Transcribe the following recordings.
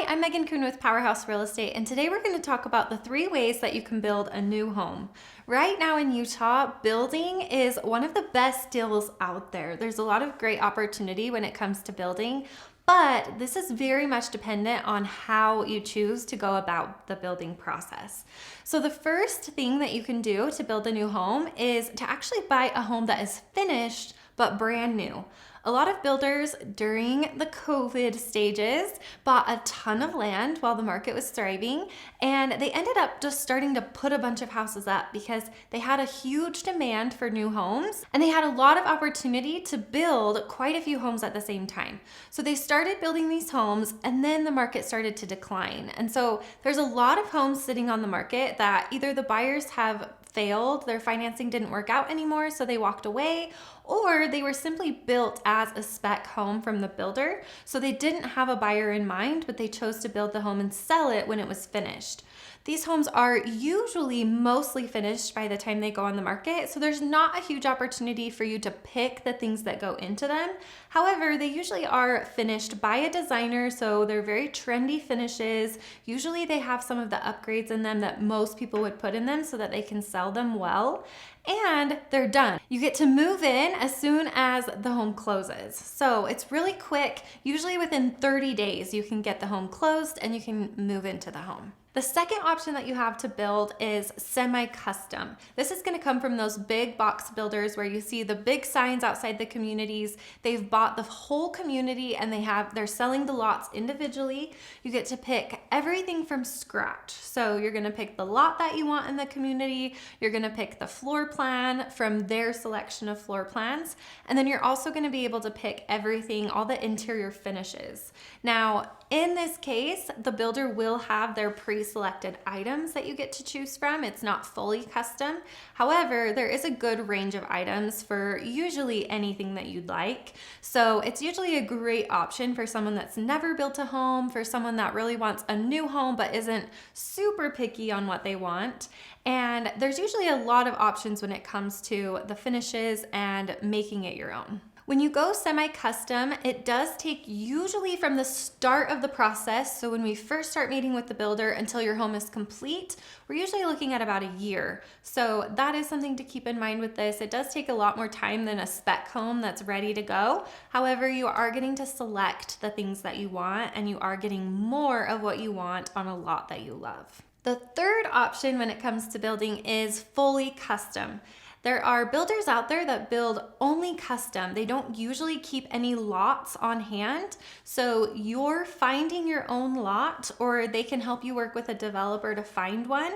Hi, I'm Megan Kuhn with Powerhouse Real Estate, and today we're going to talk about the 3 ways that you can build a new home. Right now in Utah, building is one of the best deals out there. There's a lot of great opportunity when it comes to building, but this is very much dependent on how you choose to go about the building process. So the first thing that you can do to build a new home is to actually buy a home that is finished but brand new. A lot of builders during the COVID stages bought a ton of land while the market was thriving, and they ended up just starting to put a bunch of houses up because they had a huge demand for new homes and they had a lot of opportunity to build quite a few homes at the same time. So they started building these homes and then the market started to decline. And so there's a lot of homes sitting on the market that either the buyers have failed, their financing didn't work out anymore, so they walked away, or they were simply built as a spec home from the builder. So they didn't have a buyer in mind, but they chose to build the home and sell it when it was finished. These homes are usually mostly finished by the time they go on the market, so there's not a huge opportunity for you to pick the things that go into them. However, they usually are finished by a designer, so they're very trendy finishes. Usually they have some of the upgrades in them that most people would put in them so that they can sell them well. And they're done. You get to move in as soon as the home closes. So it's really quick. Usually within 30 days, you can get the home closed and you can move into the home. The second option that you have to build is semi-custom. This is going to come from those big box builders where you see the big signs outside the communities. They've bought the whole community and they're selling the lots individually. You get to pick everything from scratch. So you're going to pick the lot that you want in the community. You're going to pick the floor plan from their selection of floor plans. And then you're also going to be able to pick everything, all the interior finishes. Now, in this case, the builder will have their pre-selected items that you get to choose from. It's not fully custom. However, there is a good range of items for usually anything that you'd like. So it's usually a great option for someone that's never built a home, for someone that really wants a new home but isn't super picky on what they want. And there's usually a lot of options when it comes to the finishes and making it your own. When you go semi-custom, it does take usually from the start of the process, so when we first start meeting with the builder until your home is complete, we're usually looking at about a year. So that is something to keep in mind with this. It does take a lot more time than a spec home that's ready to go. However, you are getting to select the things that you want and you are getting more of what you want on a lot that you love. The third option when it comes to building is fully custom. There are builders out there that build only custom. They don't usually keep any lots on hand. So you're finding your own lot, or they can help you work with a developer to find one.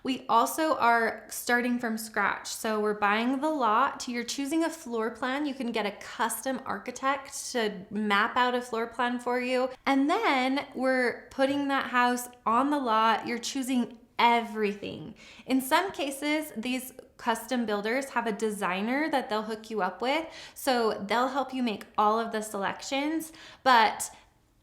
We also are starting from scratch. So we're buying the lot, you're choosing a floor plan. You can get a custom architect to map out a floor plan for you. And then we're putting that house on the lot. You're choosing everything. In some cases, these custom builders have a designer that they'll hook you up with, so they'll help you make all of the selections. But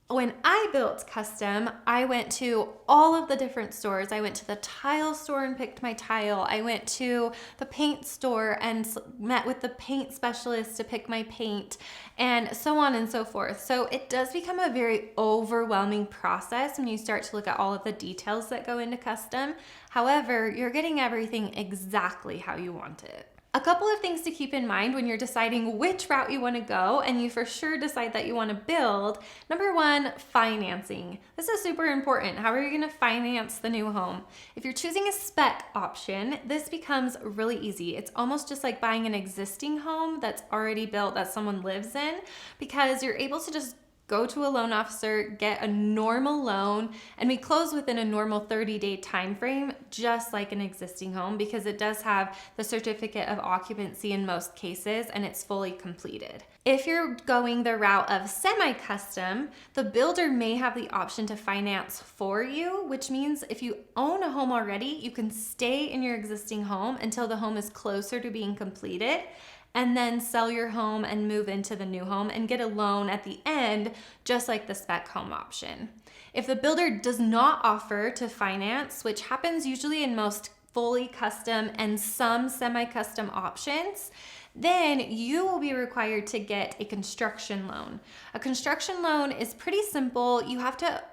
when I built custom, I went to all of the different stores. I went to the tile store and picked my tile. I went to the paint store and met with the paint specialist to pick my paint, and so on and so forth. So it does become a very overwhelming process when you start to look at all of the details that go into custom. However, you're getting everything exactly how you want it. A couple of things to keep in mind when you're deciding which route you want to go and you for sure decide that you want to build. Number one, financing. This is super important. How are you going to finance the new home? If you're choosing a spec option, this becomes really easy. It's almost just like buying an existing home that's already built that someone lives in, because you're able to just go to a loan officer, get a normal loan, and we close within a normal 30-day time frame, just like an existing home, because it does have the certificate of occupancy in most cases and it's fully completed. If you're going the route of semi-custom, the builder may have the option to finance for you, which means if you own a home already, you can stay in your existing home until the home is closer to being completed, and then sell your home and move into the new home and get a loan at the end, just like the spec home option. If the builder does not offer to finance, which happens usually in most fully custom and some semi-custom options, then you will be required to get a construction loan. A construction loan is pretty simple. You have to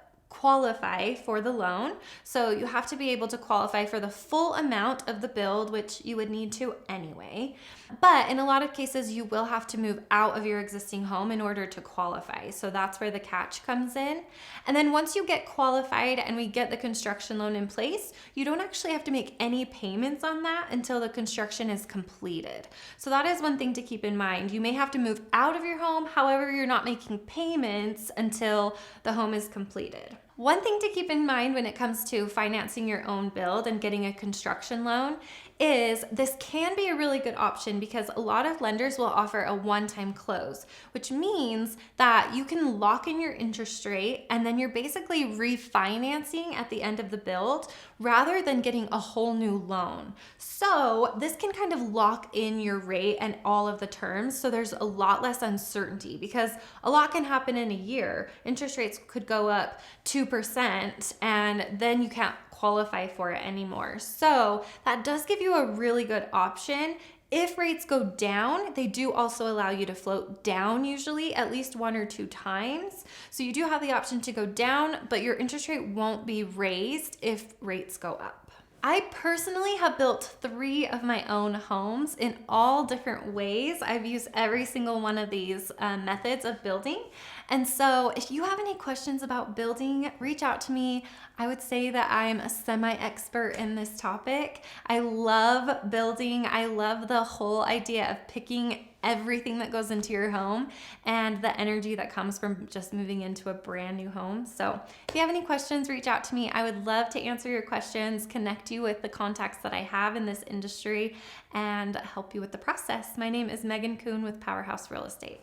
qualify for the loan. So you have to be able to qualify for the full amount of the build, which you would need to anyway. But in a lot of cases, you will have to move out of your existing home in order to qualify. So that's where the catch comes in. And then once you get qualified and we get the construction loan in place, you don't actually have to make any payments on that until the construction is completed. So that is one thing to keep in mind. You may have to move out of your home, however, you're not making payments until the home is completed. One thing to keep in mind when it comes to financing your own build and getting a construction loan is this can be a really good option because a lot of lenders will offer a one-time close, which means that you can lock in your interest rate and then you're basically refinancing at the end of the build rather than getting a whole new loan. So this can kind of lock in your rate and all of the terms, so there's a lot less uncertainty because a lot can happen in a year. Interest rates could go up 2% and then you can't qualify for it anymore. So that does give you a really good option. If rates go down, they do also allow you to float down usually at least 1 or 2 times. So you do have the option to go down, but your interest rate won't be raised if rates go up. I personally have built 3 of my own homes in all different ways. I've used every single one of these methods of building. And so if you have any questions about building, reach out to me. I would say that I'm a semi-expert in this topic. I love building. I love the whole idea of picking everything that goes into your home and the energy that comes from just moving into a brand new home. So if you have any questions, reach out to me. I would love to answer your questions, connect you with the contacts that I have in this industry, and help you with the process. My name is Megan Kuhn with Powerhouse Real Estate.